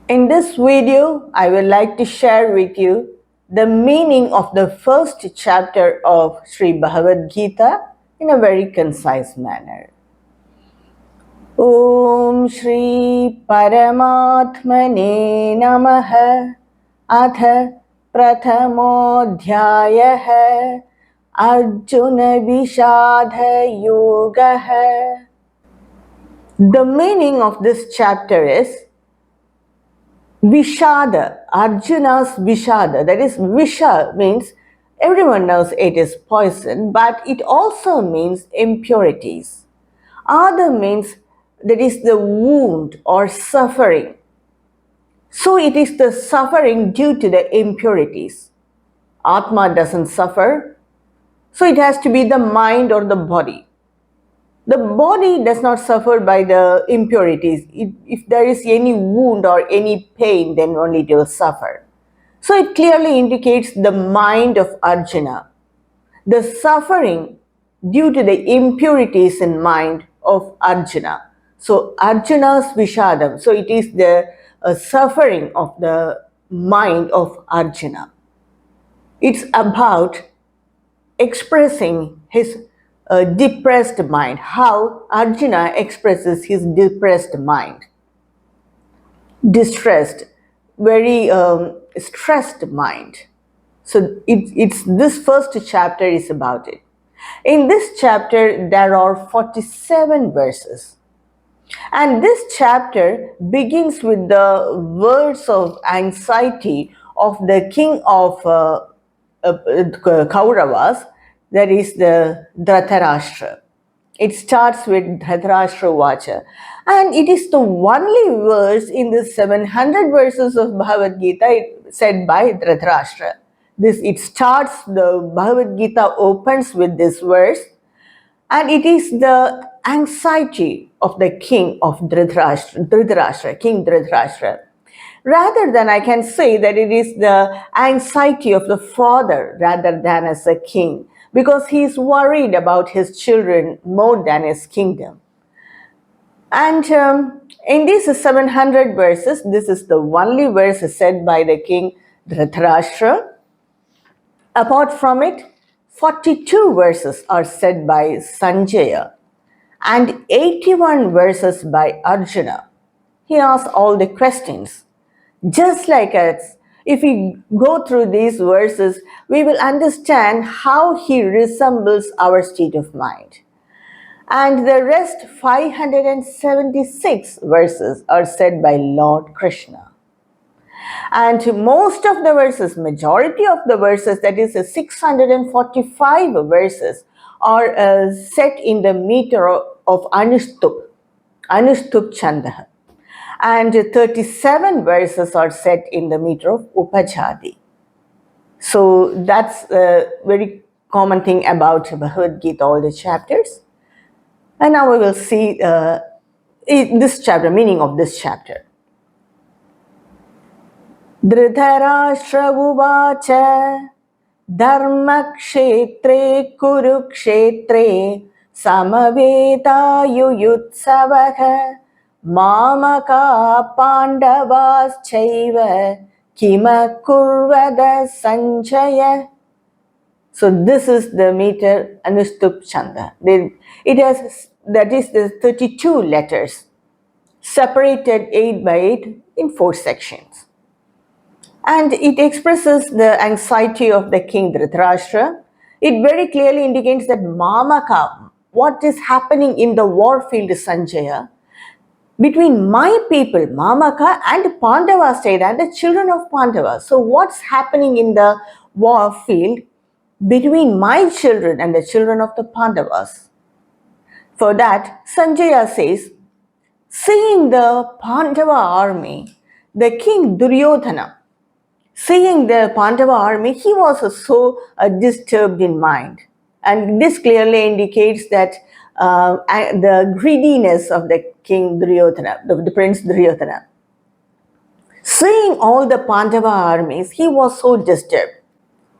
In this video, I would like to share with you the meaning of the first chapter of Sri Bhagavad Gita in a very concise manner. Om Shri Paramatmane Namaha Atha Prathamodhyayaha Arjuna Vishadha Yogaha. The meaning of this chapter is Vishada, Arjuna's Vishada, that is, Visha means, everyone knows it is poison, but it also means impurities. Ada means that is the wound or suffering. So it is the suffering due to the impurities. Atma doesn't suffer, so it has to be the mind or the body. The body does not suffer by the impurities. If there is any wound or any pain, then only it will suffer. So it clearly indicates the mind of Arjuna, the suffering due to the impurities in mind of Arjuna. So Arjuna's Vishadam, so it is the suffering of the mind of Arjuna. It's about expressing his depressed mind, how Arjuna expresses his depressed mind, distressed, very stressed mind. So it's this first chapter is about it. In this chapter, there are 47 verses. And this chapter begins with the words of anxiety of the king of Kauravas, that is the Dhritarashtra. It starts with Dhritarashtra Vacha. And it is the only verse in the 700 verses of Bhagavad Gita said by Dhritarashtra. It starts, the Bhagavad Gita opens with this verse, and it is the anxiety of the king of Dhritarashtra, King Dhritarashtra. Rather than, I can say that it is the anxiety of the father rather than as a king, because he is worried about his children more than his kingdom. And in these 700 verses, this is the only verse said by the king Dhritarashtra. Apart from it, 42 verses are said by Sanjaya and 81 verses by Arjuna. He asks all the questions. Just like us, if we go through these verses, we will understand how he resembles our state of mind. And the rest 576 verses are said by Lord Krishna. And most of the verses, majority of the verses, that is 645 verses, are set in the meter of Anushtup Chandaha. And 37 verses are set in the meter of Upajadi. So that's a very common thing about Bhagavad Gita, all the chapters. And now we will see this chapter, meaning of this chapter. Dhritarashtra uvacha dharmakshetre kurukshetre samaveta yuyutsavaha mamaka pandavaschaiva kima kurvada sanjaya. So this is the meter Anushtup Chanda. It has, that is the 32 letters, separated 8 by 8 in 4 sections. And it expresses the anxiety of the king Dhritarashtra. It very clearly indicates that Mamaka, what is happening in the war field, Sanjaya, between my people, Mamaka, and Pandava state, and the children of Pandava. So what's happening in the war field between my children and the children of the Pandavas? For that, Sanjaya says, seeing the Pandava army, the king Duryodhana, seeing the Pandava army, he was so disturbed in mind. And this clearly indicates that the greediness of the king Duryodhana, the prince Duryodhana. Seeing all the Pandava armies, he was so disturbed.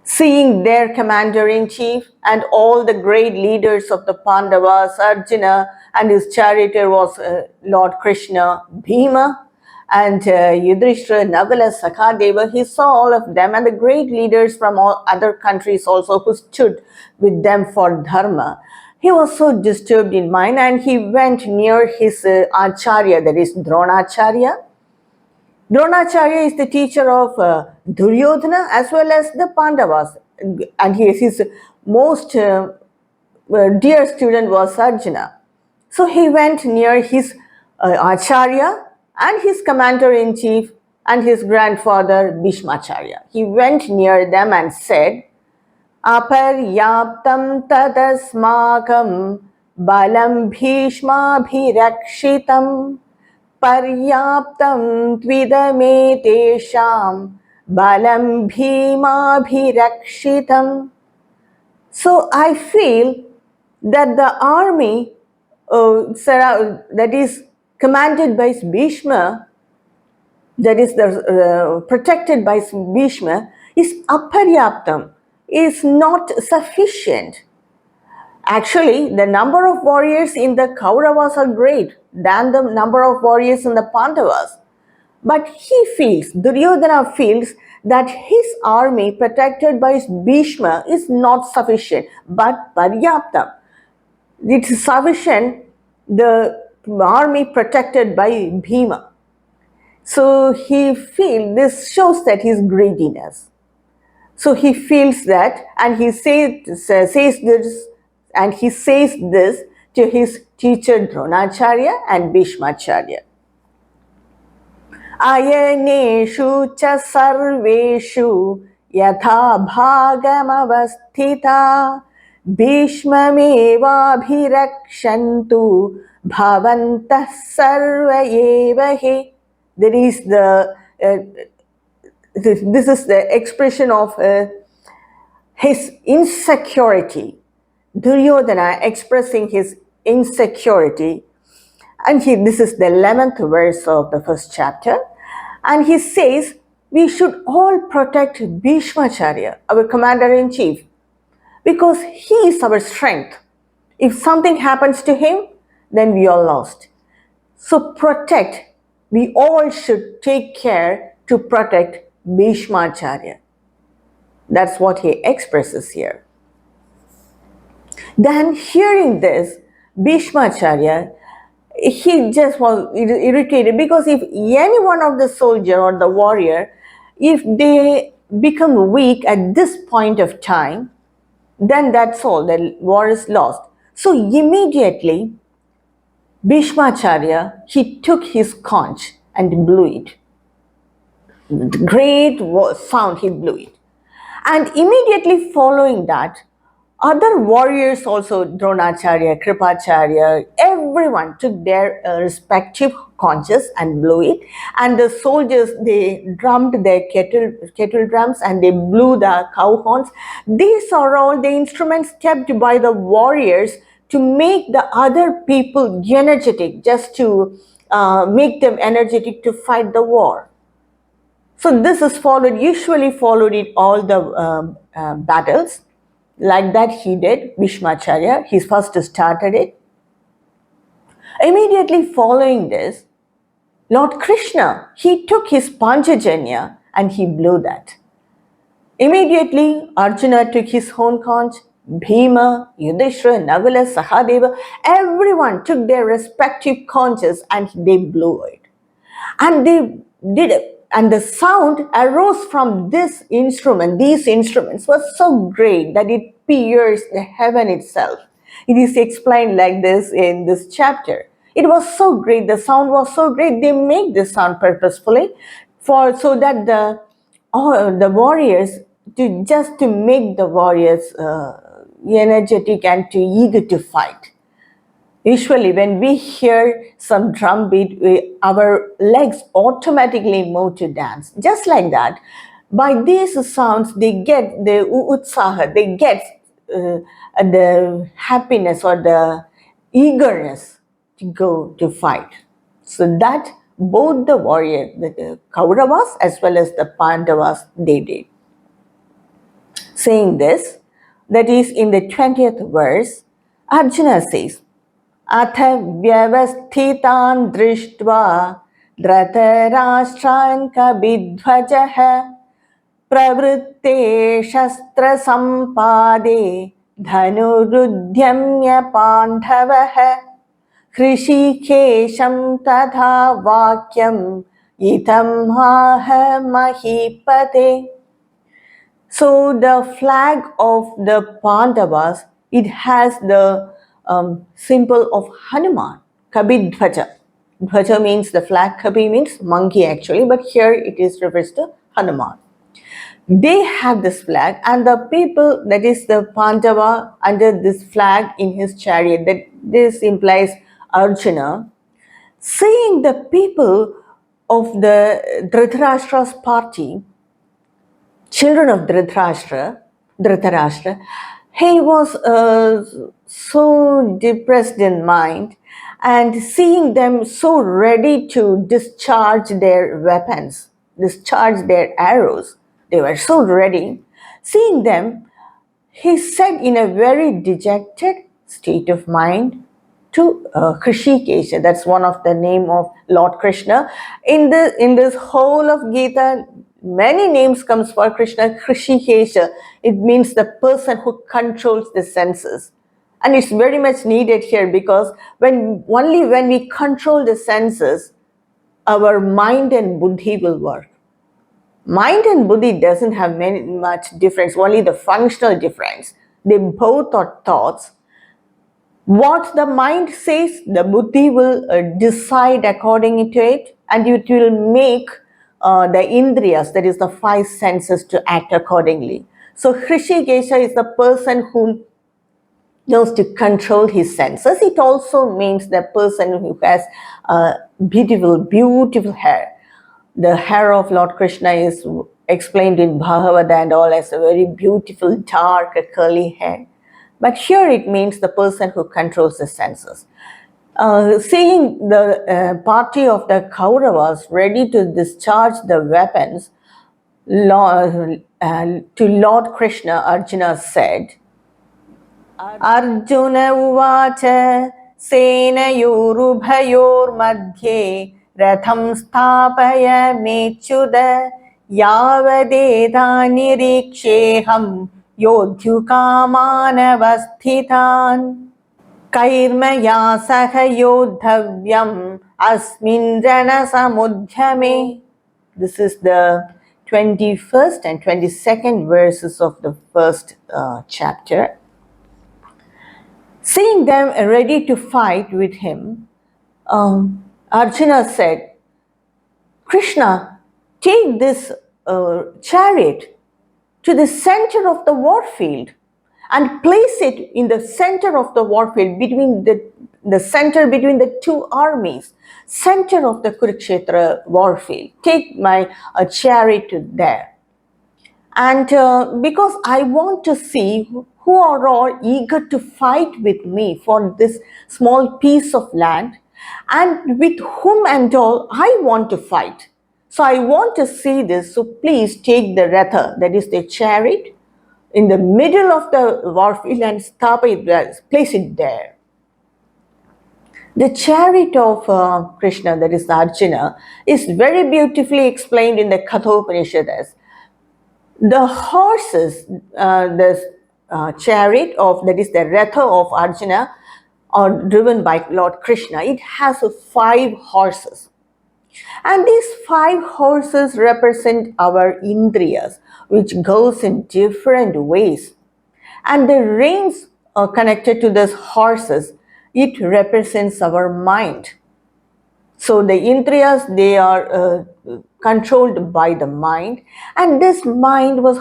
Seeing their commander-in-chief and all the great leaders of the Pandavas, Arjuna, and his charioteer was Lord Krishna, Bhima, and Yudhishthira, Nagala, Sakadeva, he saw all of them and the great leaders from all other countries also who stood with them for dharma. He was so disturbed in mind and he went near his acharya, that is Dronacharya. Dronacharya is the teacher of Duryodhana as well as the Pandavas, and his most dear student was Arjuna. So he went near his Acharya and his commander-in-chief and his grandfather Bhishmacharya. He went near them and said, Aparyaptam tadasmakam balam bhishmabhirakshitam paryaptam tvidame balam bhimabhirakshitam. So I feel that the army that is commanded by Bhishma, that is protected by Bhishma, is aparyaptam, is not sufficient. Actually, the number of warriors in the Kauravas are great than the number of warriors in the Pandavas. But he feels, Duryodhana feels, that his army protected by Bhishma is not sufficient, but paryaptam. It is sufficient, the army protected by Bhima. So he feels, this shows that his greediness. So he feels that, and he says this, and he says this to his teacher Dronacharya and Bhishmacharya. Ayaneshu cha sarveshu yatha bhagamavasthita Bhishmameva bhirakshantu bhavantah sarva eva he. There is this is the expression of his insecurity. Duryodhana expressing his insecurity. And this is the 11th verse of the first chapter. And he says, we should all protect Bhishmacharya, our commander-in-chief, because he is our strength. If something happens to him, then we are lost. So protect. We all should take care to protect Bhishmacharya. That's what he expresses here. Then hearing this, Bhishmacharya, he just was irritated, because if any one of the soldier or the warrior, if they become weak at this point of time, then that's all, the war is lost. So immediately, Bhishmacharya, he took his conch and blew it. The great sound, he blew it. And immediately following that, other warriors also, Dronacharya, Kripacharya, everyone took their respective conches and blew it. And the soldiers, they drummed their kettle drums and they blew the cow horns. These are all the instruments kept by the warriors to make the other people energetic, just to make them energetic to fight the war. So this is usually followed in all the battles. Like that he did, Bhishmacharya, he first started it. Immediately following this, Lord Krishna, he took his Panchajanya and he blew that. Immediately, Arjuna took his own conch, Bhima, Yudhishthira, Nagala, Sahadeva, everyone took their respective conches and they blew it. And they did it. And the sound arose from this instrument. These instruments were so great that it pierced the heaven itself. It is explained like this in this chapter. It was so great, the sound was so great, they make this sound purposefully so that the warriors, to make the warriors energetic and eager to fight. Usually when we hear some drum beat, our legs automatically move to dance. Just like that, by these sounds, they get the utsaha, they get the happiness or the eagerness to go to fight. So that both the warriors, the Kauravas as well as the Pandavas, they did. Saying this, that is in the 20th verse, Arjuna says, Atha vyavasthitan drishtva Dhritarashtraन् kabidhvajah pravritte shastra sampade dhanurudhyamya pandhavah Hrishikesham tadha vakyam itam aha mahipate. So the flag of the Pandavas, it has the symbol of Hanuman, Kabidhvaja. Dhvaja means the flag, Kabi means monkey actually, but here it is refers to Hanuman. They have this flag, and the people, that is the Pandava, under this flag in his chariot, that this implies Arjuna, seeing the people of the Dhritarashtra's party, children of Dhritarashtra, he was so depressed in mind, and seeing them so ready to discharge their weapons, discharge their arrows, they were so ready. Seeing them, he said in a very dejected state of mind to Hrishikesha. That's one of the name of Lord Krishna. In this whole of Gita, many names comes for Krishna. Hrishikesha, it means the person who controls the senses. And it's very much needed here, because only when we control the senses, our mind and buddhi will work. Mind and buddhi doesn't have much difference, only the functional difference. They both are thoughts. What the mind says, the buddhi will decide according to it, and it will make the indriyas, that is the five senses, to act accordingly. So Hrishikesha is the person who knows to control his senses. It also means the person who has beautiful hair. The hair of Lord Krishna is explained in Bhagavad and all as a very beautiful, dark, curly hair. But here it means the person who controls the senses. Seeing the party of the Kauravas ready to discharge the weapons, to Lord Krishna, Arjuna said, Arjuna uvacha senayorubhayor madhye ratham sthapaya mechuda yavadetaniriksheham yodhyukamanavasthitan kairmaya saha yodhavyam asmin rana samudhyame. This is the 21st and 22nd verses of the first chapter. Seeing them ready to fight with him, Arjuna said, Krishna, take this chariot to the center of the war field and place it in the center of the war field, between the center between the two armies, center of the Kurukshetra war field. Take my chariot there. And because I want to see who are all eager to fight with me for this small piece of land, and with whom and all I want to fight. So I want to see this, so please take the ratha, that is the chariot, in the middle of the war field and place it there. The chariot of Krishna, that is Arjuna, is very beautifully explained in the Kathopanishads. The horses, the chariot of, that is the ratha of Arjuna, are driven by Lord Krishna. It has 5 horses. And these 5 horses represent our indriyas, which goes in different ways. And the reins are connected to these horses. It represents our mind. So the indriyas, they are controlled by the mind, and this mind was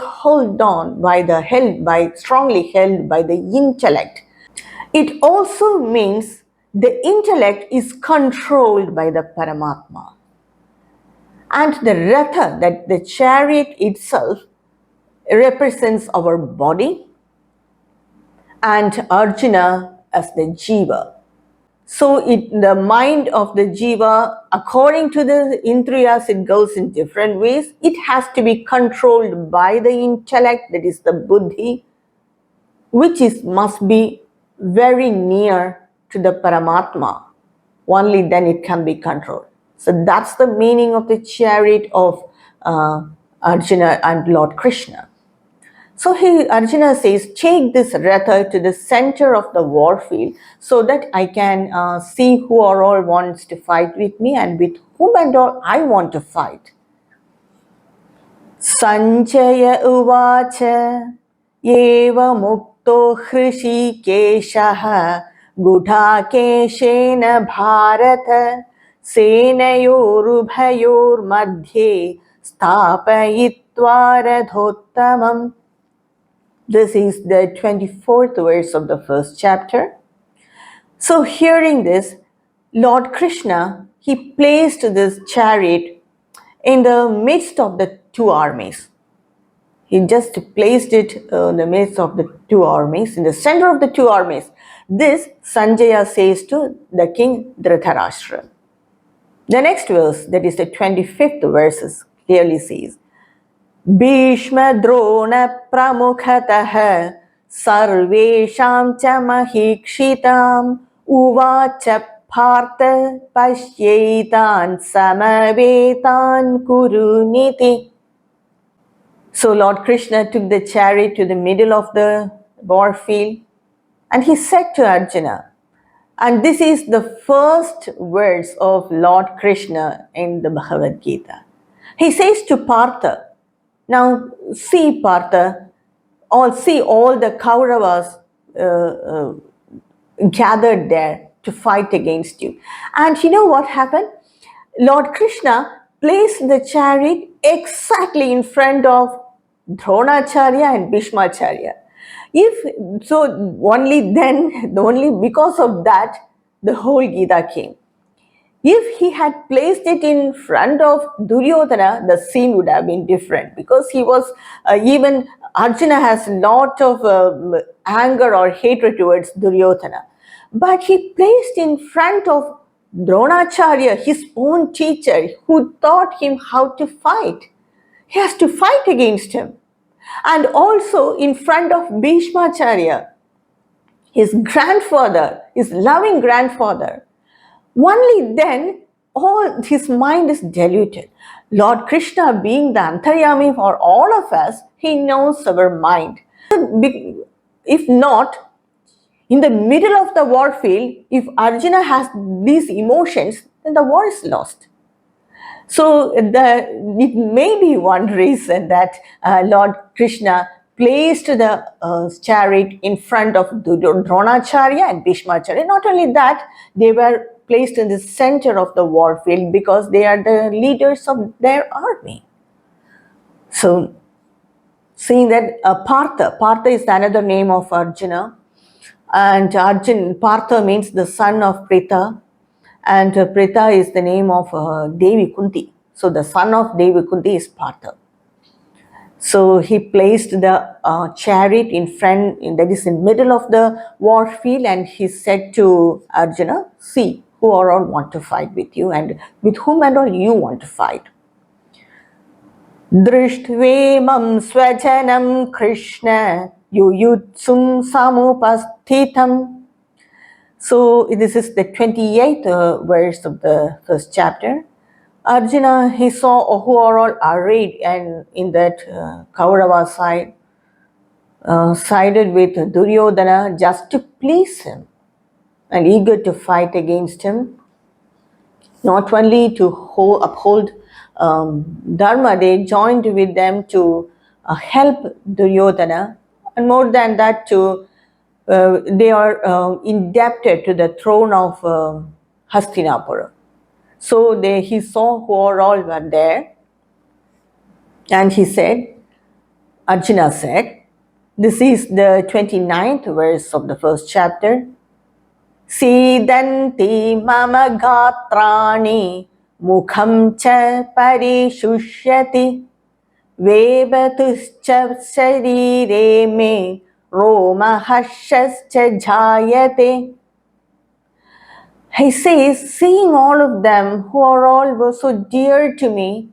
strongly held by the intellect. It also means the intellect is controlled by the Paramatma. And the ratha, that the chariot itself, represents our body, and Arjuna as the jiva. So the mind of the jiva, according to the indriyas, it goes in different ways. It has to be controlled by the intellect, that is the buddhi, which must be very near to the Paramatma. Only then it can be controlled. So that's the meaning of the chariot of Arjuna and Lord Krishna. So Arjuna says, take this Ratha to the center of the war field so that I can see who all wants to fight with me and with whom and all I want to fight. Sanjaya uvacha eva mukto hrishikeshaha gudhakeshena bharata senayorubhayor madhye stapayitva radhottamam. This is the 24th verse of the first chapter. So hearing this, Lord Krishna, he placed this chariot in the midst of the two armies. He just placed it in the midst of the two armies, in the center of the two armies. This Sanjaya says to the king Dhritarashtra. The next verse, that is the 25th verse, clearly says, Bhishma Drona Pramukhatah Sarvesham cha Mahikshitam Uvacha Partha Pashyaitan Samavetan Kuruniti. So Lord Krishna took the chariot to the middle of the war field and he said to Arjuna, and this is the first words of Lord Krishna in the Bhagavad Gita. He says to Partha, now see Partha, see all the Kauravas gathered there to fight against you. And you know what happened? Lord Krishna placed the chariot exactly in front of Dronacharya and Bhishmacharya. If so, only then, only because of that, the whole Gita came. If he had placed it in front of Duryodhana, the scene would have been different because he was, even Arjuna has a lot of anger or hatred towards Duryodhana. But he placed in front of Dronacharya, his own teacher, who taught him how to fight. He has to fight against him. And also in front of Bhishmacharya, his grandfather, his loving grandfather. Only then all his mind is diluted. Lord Krishna, being the Antaryami for all of us, he knows our mind. If not, in the middle of the war field, if Arjuna has these emotions, then the war is lost. So it may be one reason that Lord Krishna placed the chariot in front of Dronacharya and Bhishmacharya. Not only that, they were placed in the center of the war field because they are the leaders of their army. So, seeing that Partha is another name of Arjuna, and Partha means the son of Pritha, and Pritha is the name of Devi Kunti. So the son of Devi Kunti is Partha. So he placed the chariot in front, that is in middle of the war field, and he said to Arjuna, see who all want to fight with you and with whom and all you want to fight. Drishtve swajanam Krishna yuyutsum samupasthitam. So this is the 28th verse of the first chapter. Arjuna, he saw who are all arrayed and in that Kaurava side, sided with Duryodhana just to please him and eager to fight against him. Not only to uphold Dharma, they joined with them to help Duryodhana, and more than that, they are indebted to the throne of Hastinapura. So he saw who all were there, and he said, Arjuna said, this is the 29th verse of the first chapter, Sidanti mama gatrani mukham cha parishusyati vebatuscha sarire me roma harshascha jayate. He says, seeing all of them who are all were so dear to me,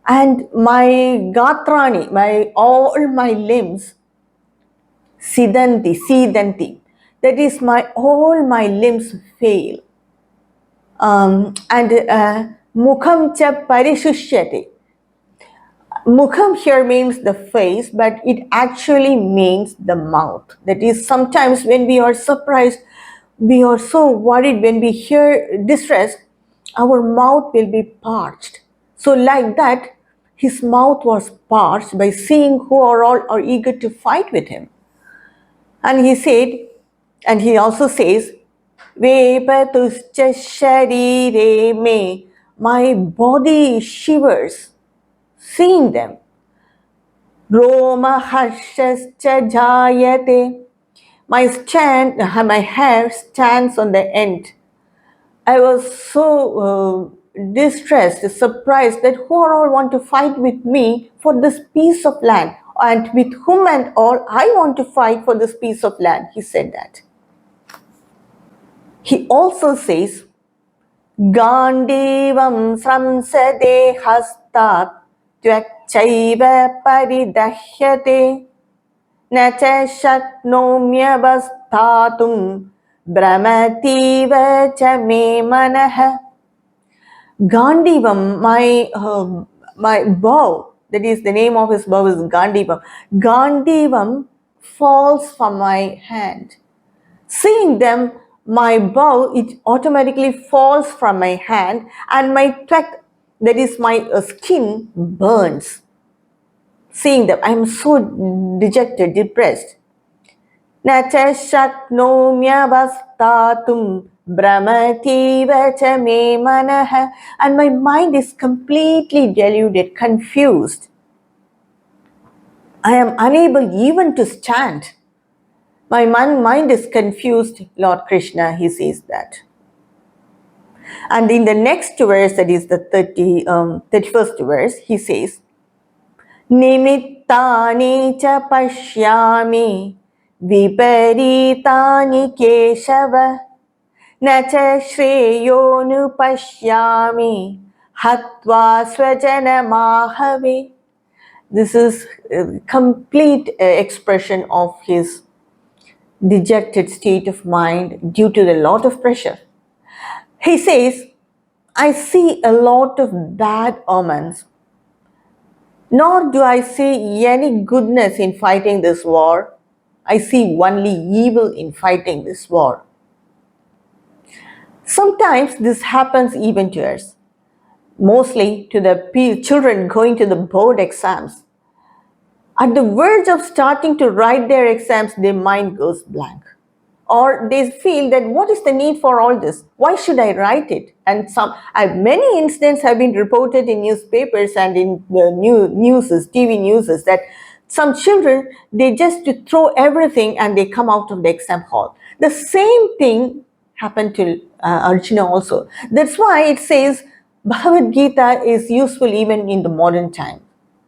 and my gatrani, all my limbs, sidanti, that is all my limbs fail. And mukham cha parishusyate. Mukham here means the face, but it actually means the mouth. That is, sometimes when we are surprised, we are so worried, when we hear distress, our mouth will be parched. So, like that, his mouth was parched by seeing who are all are eager to fight with him. And he said, and he also says, Vepatuscha sharire me, my body shivers seeing them. Roma harshascha jayate, my hair stands on the end. I was so distressed, surprised that who all want to fight with me for this piece of land, and with whom and all I want to fight for this piece of land. He said that. He also says, Gandivam sramsade hastat tvachaiva paridahyate na cha shaknomyavastatum brahmativa cha me manah. Gandivam, my bow, that is the name of his bow is Gandivam. Gandivam falls from my hand. Seeing them, my bow, it automatically falls from my hand, and my twat, that is my skin, burns. Seeing them, I am so dejected, depressed. Na cha shaknomyavastatum brahmativa cha me manah. And my mind is completely deluded, confused. I am unable even to stand. My mind is confused, Lord Krishna, he says that. And in the next verse, that is the 31st verse, he says, Nimittani cha pashyami viparitani keshava na cha shreyonu pashyami hatva swajana mahave. This is a complete expression of his dejected state of mind due to the lot of pressure. He says, I see a lot of bad omens, nor do I see any goodness in fighting this war. I see only evil in fighting this war. Sometimes this happens even to us, mostly to the children going to the board exams. At the verge of starting to write their exams, their mind goes blank. Or they feel that what is the need for all this? Why should I write it? And many incidents have been reported in newspapers and in the TV news, that some children, they just throw everything and they come out of the exam hall. The same thing happened to Arjuna also. That's why it says Bhagavad Gita is useful even in the modern time,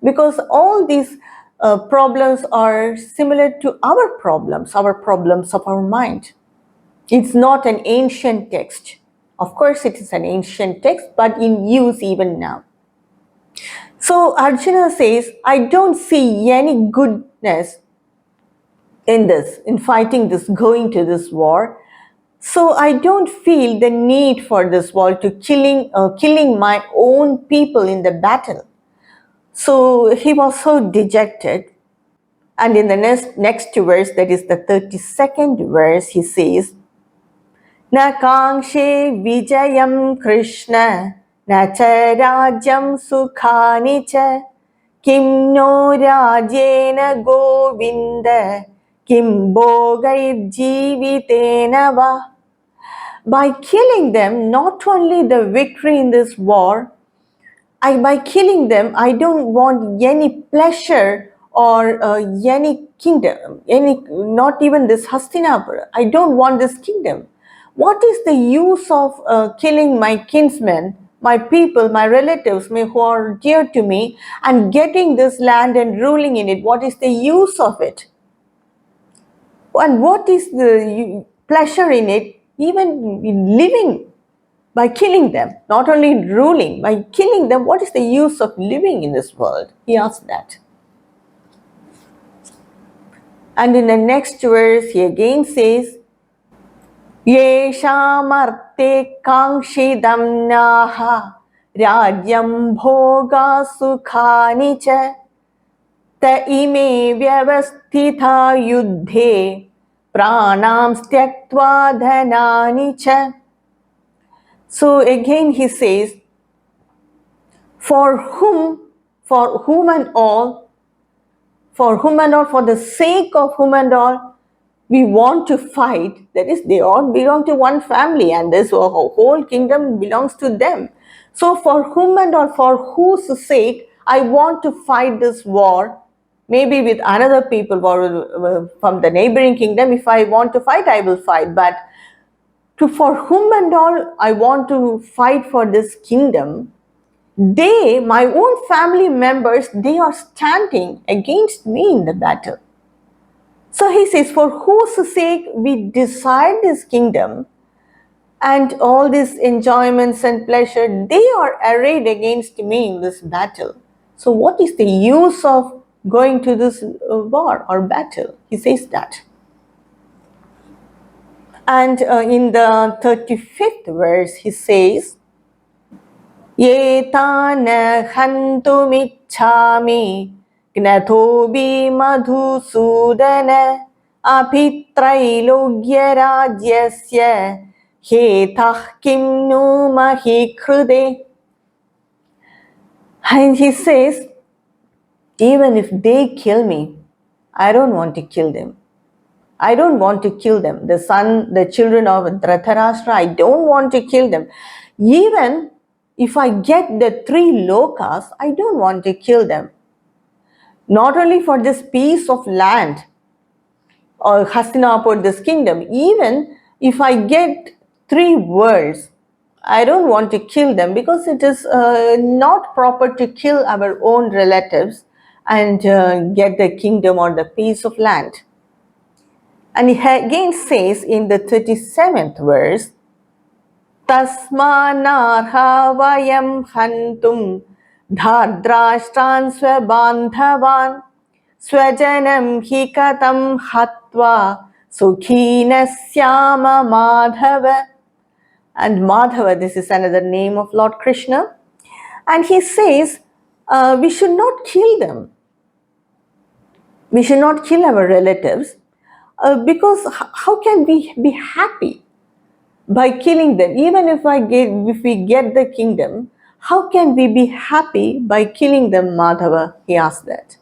because all these problems are similar to our problems of our mind. It's not an ancient text. Of course, it is an ancient text, but in use even now. So Arjuna says, I don't see any goodness in this, in fighting this, going to this war. So I don't feel the need for this war to killing my own people in the battle. So he was so dejected. And in the next verse, that is the 32nd verse, he says, Na kangshe vijayam Krishna, na cha rajyam sukhani cha, kim no rajena govinda, kim bhogai jivitena va. By killing them, not only the victory in this war, by killing them, I don't want any pleasure or any kingdom, not even this Hastinapura. I don't want this kingdom. What is the use of killing my kinsmen, my people, my relatives who are dear to me, and getting this land and ruling in it? What is the use of it? And what is the pleasure in it, even in living? By killing them, not only ruling, by killing them, what is the use of living in this world? He asked that. And in the next verse, he again says, येषामर्थे काङ्क्षितं नाह राज्यं भोगा सुखानि च त इमे व्यवस्थिता युद्धे प्राणां त्यक्त्वा धनानि च. So again he says, for whom and all, for the sake of whom and all, we want to fight. That is, they all belong to one family and this whole kingdom belongs to them. So for whom and all, for whose sake I want to fight this war, maybe with another people or from the neighboring kingdom. If I want to fight, I will fight, but for whom and all I want to fight for this kingdom, they, my own family members, they are standing against me in the battle. So he says, for whose sake we desire this kingdom and all these enjoyments and pleasure, they are arrayed against me in this battle. So what is the use of going to this war or battle? He says that. And in the 35th verse, he says, Yetana hantumichhami gnathobi madhusudana apitrailogya rajyasya hetah kim nu mahikrude. And he says, even if they kill me, I don't want to kill them. I don't want to kill them. The children of Dhritarashtra, I don't want to kill them. Even if I get the 3 lokas, I don't want to kill them. Not only for this piece of land or Hastinapur, this kingdom, even if I get 3 worlds, I don't want to kill them because it is not proper to kill our own relatives and get the kingdom or the piece of land. And he again says in the 37th verse, Tasmanarha vayam hantum dhardrashtan swabandhavan swajanam hi katam hatva sukhina syama madhava. And Madhava, this is another name of Lord Krishna. And he says, we should not kill them. We should not kill our relatives. Because how can we be happy by killing them? Even if we get the kingdom, how can we be happy by killing them, Madhava? He asked that.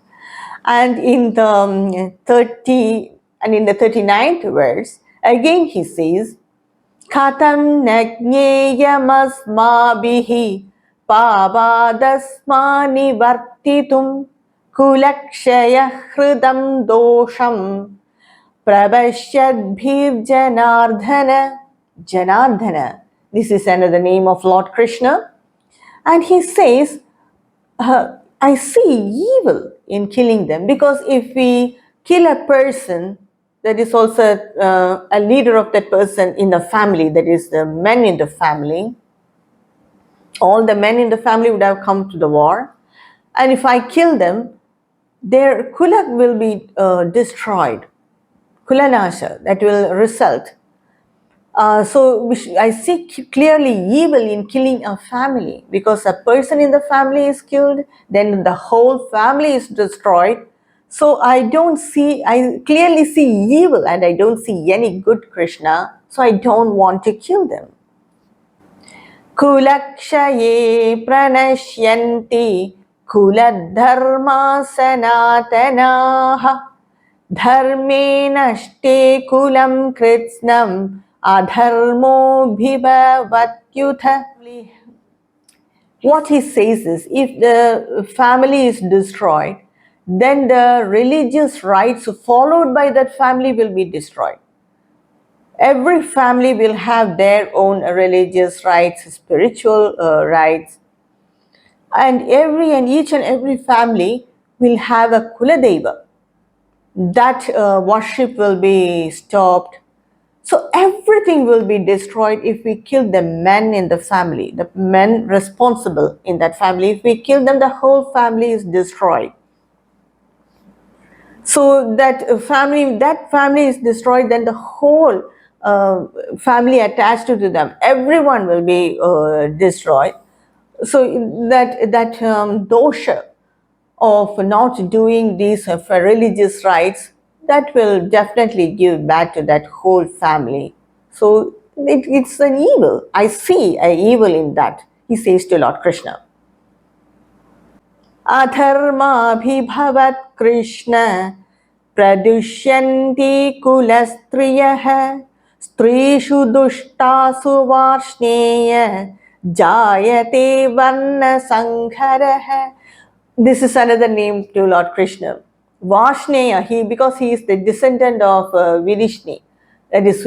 And in the 39th verse, again he says, Katam nagyeyamasmabihi pavadasmani vartitum kulakshaya hridam dosham Prabhashyadbhiv Janardhana. Janardhana. This is another name of Lord Krishna. And he says, I see evil in killing them, because if we kill a person, that is also a leader of that person in the family, that is the men in the family, all the men in the family would have come to the war. And if I kill them, their kula will be destroyed. Kulanasha, that will result. So I see clearly evil in killing a family, because a person in the family is killed, then the whole family is destroyed. So I clearly see evil and I don't see any good, Krishna, so I don't want to kill them. Kulakshaye pranashyanti kuladharma sanatanaha Dharme nashte kulam kritsnam adharmo bhibhavatyutha. What he says is, if the family is destroyed, then the religious rites followed by that family will be destroyed. Every family will have their own religious rites, spiritual rites, and each and every family will have a Kuladeva. That worship will be stopped. So everything will be destroyed if we kill the men in the family, the men responsible in that family. If we kill them, the whole family is destroyed. So that family is destroyed, then the whole family attached to them, everyone will be destroyed. So that dosha of not doing these religious rites, that will definitely give back to that whole family. So it's an evil. I see an evil in that, he says to Lord Krishna. अधर्माभिभवत् Krishna प्रदुष्यन्ति कुलस्त्रियः स्त्रीषु दुष्टासु वार्ष्णेय जायते वर्णसङ्करः. This is another name to Lord Krishna. Varshneya, because he is the descendant of Virishni. That is,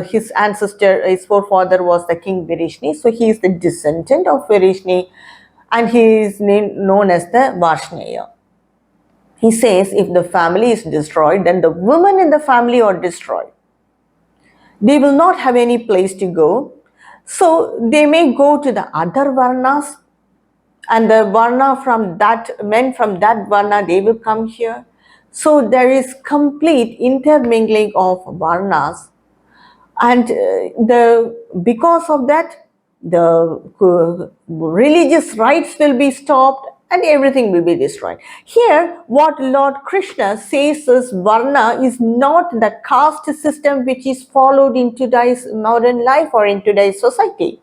his ancestor, his forefather was the king Virishni. So he is the descendant of Virishni, and he is known as the Varshneya. He says if the family is destroyed, then the women in the family are destroyed. They will not have any place to go. So they may go to the other varnas, and the varna from that, men from that varna, they will come here. So there is complete intermingling of varnas, and because of that, the religious rites will be stopped and everything will be destroyed. Here, what Lord Krishna says is varna is not the caste system which is followed in today's modern life or in today's society.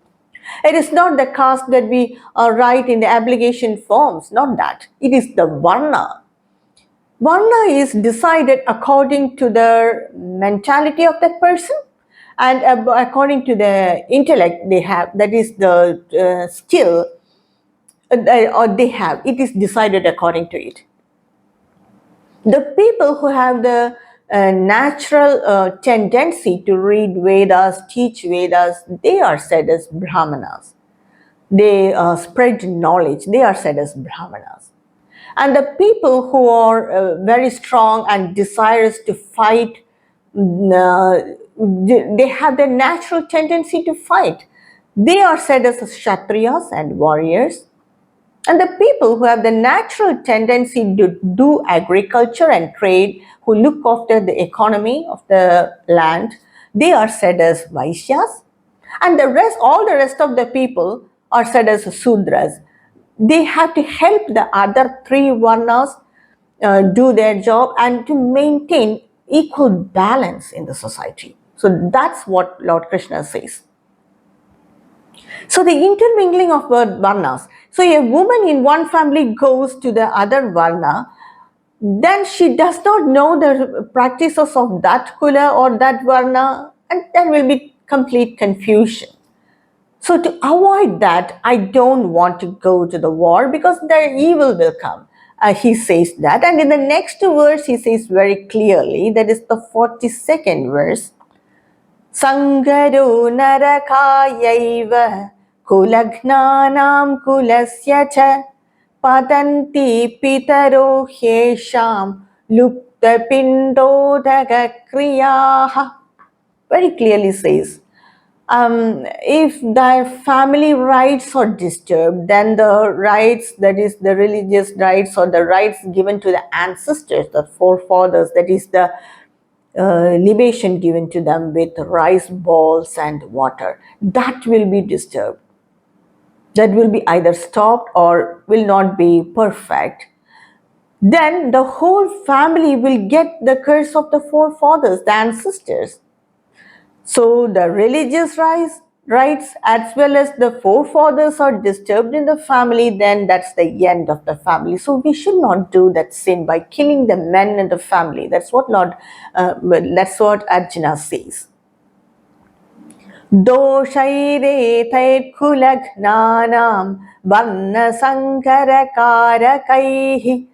It is not the caste that we write in the obligation forms, not that. It is the varna. Varna is decided according to the mentality of that person and according to the intellect they have, that is the skill or they have. It is decided according to it. The people who have the natural tendency to read Vedas, teach Vedas, they are said as Brahmanas. They spread knowledge, they are said as Brahmanas. And the people who are very strong and desirous to fight, they have the natural tendency to fight. They are said as Kshatriyas and warriors. And the people who have the natural tendency to do agriculture and trade, who look after the economy of the land, they are said as Vaishyas. And the rest, all the rest of the people are said as Sudras. They have to help the other three varnas do their job and to maintain equal balance in the society. So that's what Lord Krishna says. So the intermingling of varnas. So a woman in one family goes to the other varna, then she does not know the practices of that kula or that varna, and there will be complete confusion. So to avoid that, I don't want to go to the war because the evil will come. He says that, and in the next verse he says very clearly, that is the 42nd verse, Sangaro narakayaiva kulagnanam kulasya cha patanti pitaro hesham lupta pindodaga kriyaha. Very clearly says, if the family rights are disturbed, then the rights, that is the religious rights or the rights given to the ancestors, the forefathers, that is the libation given to them with rice balls and water, that will be disturbed. That will be either stopped or will not be perfect. Then the whole family will get the curse of the forefathers, the ancestors. So the religious rights as well as the forefathers are disturbed in the family, then that's the end of the family. So we should not do that sin by killing the men in the family. That's what Arjuna says. Doshaire kulaghnanam varna sankarakaihi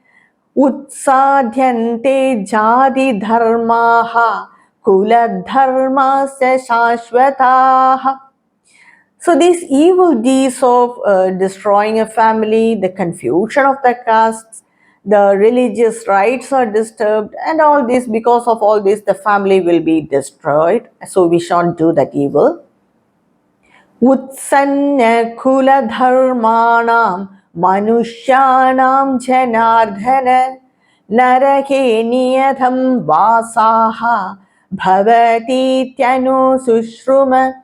utsadhyante jadi dharmaha kula dharmasya shashvataha. So these evil deeds of destroying a family, the confusion of the castes, the religious rights are disturbed, and all this, because of all this, the family will be destroyed. So we shan't do that evil. Utsanya kula dharmanam manushyanam janardhana narake niyadham vasaha bhavati tyano sushruma.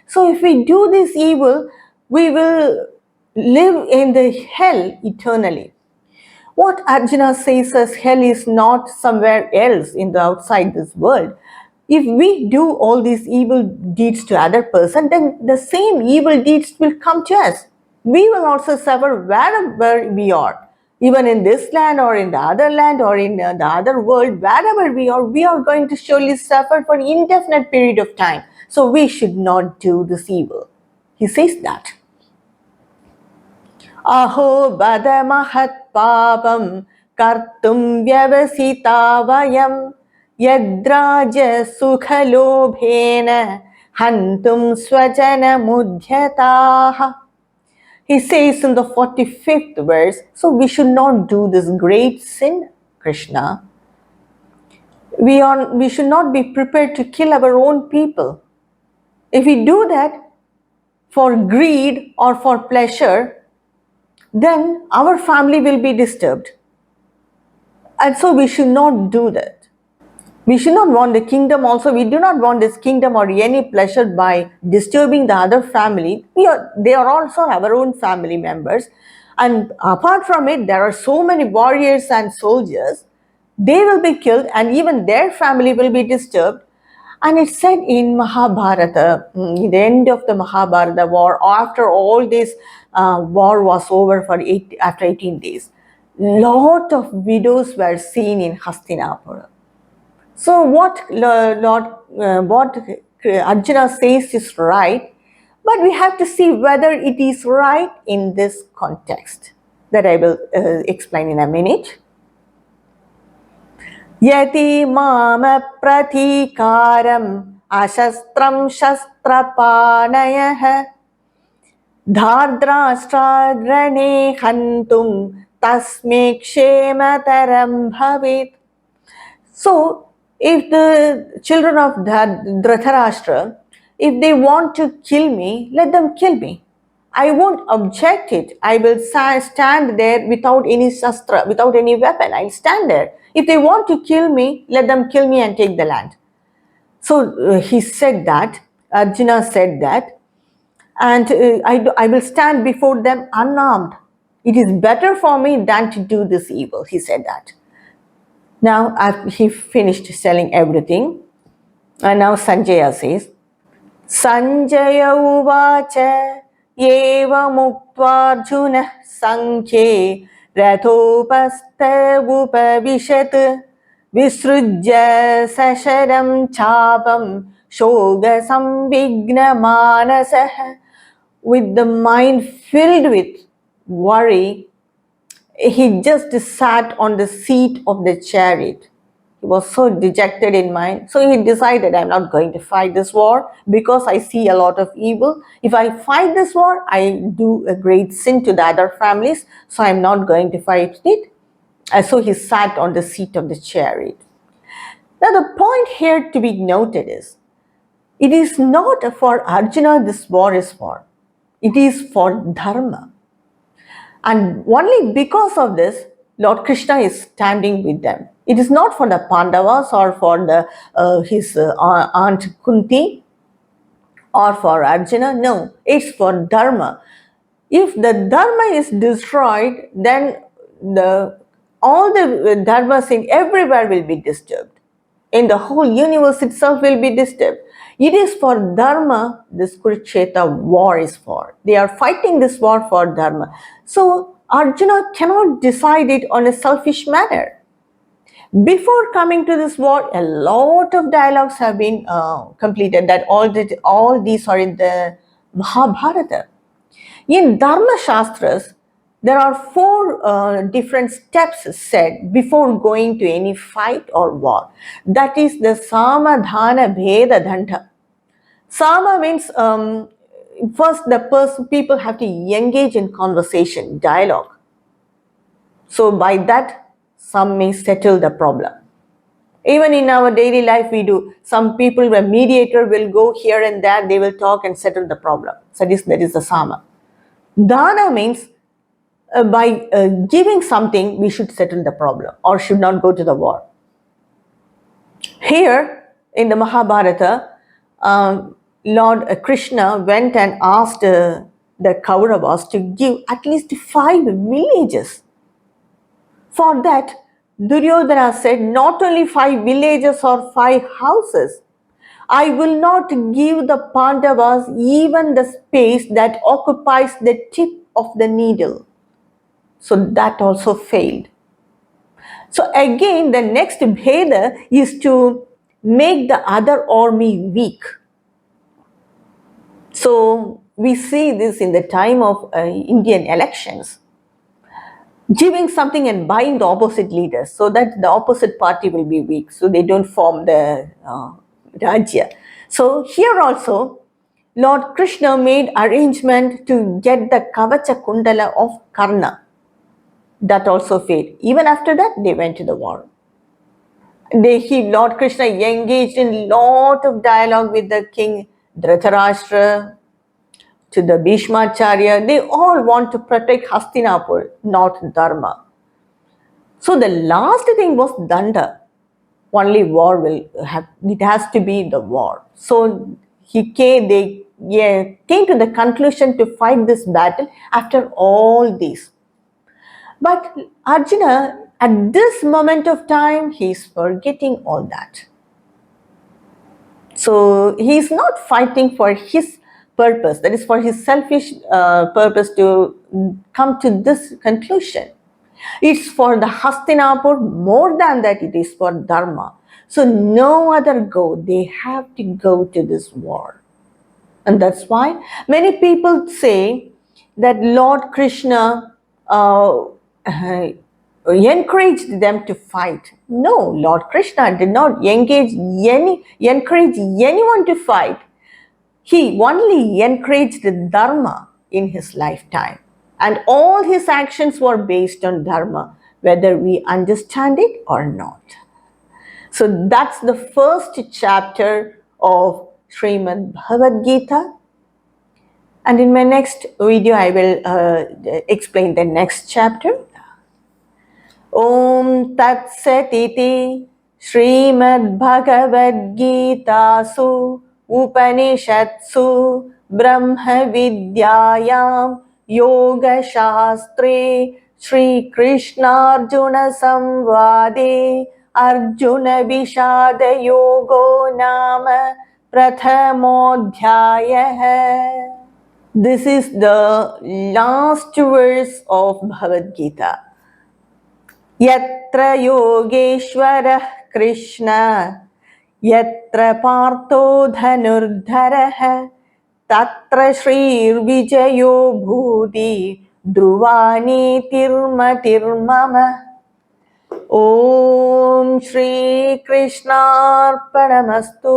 So if we do this evil, we will live in the hell eternally. What Arjuna says as hell is not somewhere else in the outside this world. If we do all these evil deeds to other person, then the same evil deeds will come to us. We will also suffer wherever we are. Even in this land or in the other land or in the other world, wherever we are going to surely suffer for an indefinite period of time. So we should not do this evil. He says that. Aho bada mahat papam kartum vyavasita vayam yadraja sukhalobhena hantum swajana mudhyataha. He says in the 45th verse, so we should not do this great sin, Krishna. We should not be prepared to kill our own people. If we do that for greed or for pleasure, then our family will be disturbed. And so we should not do that. We should not want the kingdom also. We do not want this kingdom or any pleasure by disturbing the other family. They are also our own family members. And apart from it, there are so many warriors and soldiers. They will be killed and even their family will be disturbed. And it said in Mahabharata, in the end of the Mahabharata war, after all this war was over after 18 days, lot of widows were seen in Hastinapura. So what Arjuna says is right, but we have to see whether it is right in this context that I will explain in a minute. Yati mama pratikaram ashastram shastrapanayah dhardrashtragrane hantum tasme kshemataram bhavit. So, if the children of Dhritarashtra, if they want to kill me, let them kill me. I won't object it. I will stand there without any shastra, without any weapon. I'll stand there. If they want to kill me, let them kill me and take the land. So he said that, Arjuna said that, and I will stand before them unarmed. It is better for me than to do this evil, he said that. Now he finished selling everything, and now Sanjaya says, Sanjaya uvacha eva muktvarjuna sankhe rathopaste upavishat visrujya sasharam chapam shoga sambigna manasah. With the mind filled with worry, he just sat on the seat of the chariot. He was so dejected in mind. So he decided, I'm not going to fight this war because I see a lot of evil. If I fight this war, I do a great sin to the other families. So I'm not going to fight it. And so he sat on the seat of the chariot. Now the point here to be noted is, it is not for Arjuna this war is for. It is for dharma. And only because of this, Lord Krishna is standing with them. It is not for the Pandavas or for his aunt Kunti or for Arjuna. No, it's for dharma. If the dharma is destroyed, then all the dharmas in everywhere will be disturbed. In the whole universe itself will be disturbed. It is for dharma this Kurukshetra war is for. They are fighting this war for dharma. So Arjuna cannot decide it on a selfish manner. Before coming to this war, a lot of dialogues have been completed. That all these are in the Mahabharata. In Dharma Shastras, there are 4 different steps said before going to any fight or war. That is the Samadhana Bheda Danda. Sama means first people have to engage in conversation, dialogue. So by that, some may settle the problem. Even in our daily life, we do. Some people, a mediator will go here and there, they will talk and settle the problem. So that is the Sama. Dana means by giving something, we should settle the problem or should not go to the war. Here, in the Mahabharata, Lord Krishna went and asked the Kauravas to give at least 5 villages. For that, Duryodhana said, not only 5 villages or 5 houses, I will not give the Pandavas even the space that occupies the tip of the needle. So that also failed. So again, the next Bheda is to make the other army weak. So we see this in the time of Indian elections. Giving something and buying the opposite leaders so that the opposite party will be weak, so they don't form the Rajya. So here also, Lord Krishna made arrangement to get the Kavacha Kundala of Karna. That also failed. Even after that, they went to the war. Lord Krishna engaged in lot of dialogue with the king Dhritarashtra, to the Bhishmacharya. They all want to protect Hastinapur, not Dharma. So the last thing was Danda. Only war will have, it has to be the war. So they came to the conclusion to fight this battle after all this. But Arjuna, at this moment of time, he is forgetting all that. So he is not fighting for his purpose, that is for his selfish purpose to come to this conclusion. It's for the Hastinapur, more than that it is for Dharma. So no other go, they have to go to this war. And that's why many people say that Lord Krishna encouraged them to fight. No, Lord Krishna did not encourage anyone to fight. He only encouraged Dharma in his lifetime. And all his actions were based on Dharma, whether we understand it or not. So that's the first chapter of Srimad Bhagavad Gita. And in my next video, I will explain the next chapter. Om Tat Sat Iti Srimad Bhagavad Gitasu Upanishatsu Brahma Vidyayam Yoga Shastre Shri Krishna Arjuna Samvade Arjuna Vishada Yogo Nama Prathamodhyayah. This is the last verse of Bhagavad Gita. Yatra Yogeshwarah Krishna Yatra Partho Dhanurdharah Tatra Shrir Vijayo Bhuti Druvani Tirma Tirmama. Om Shri Krishna Arpanamastu.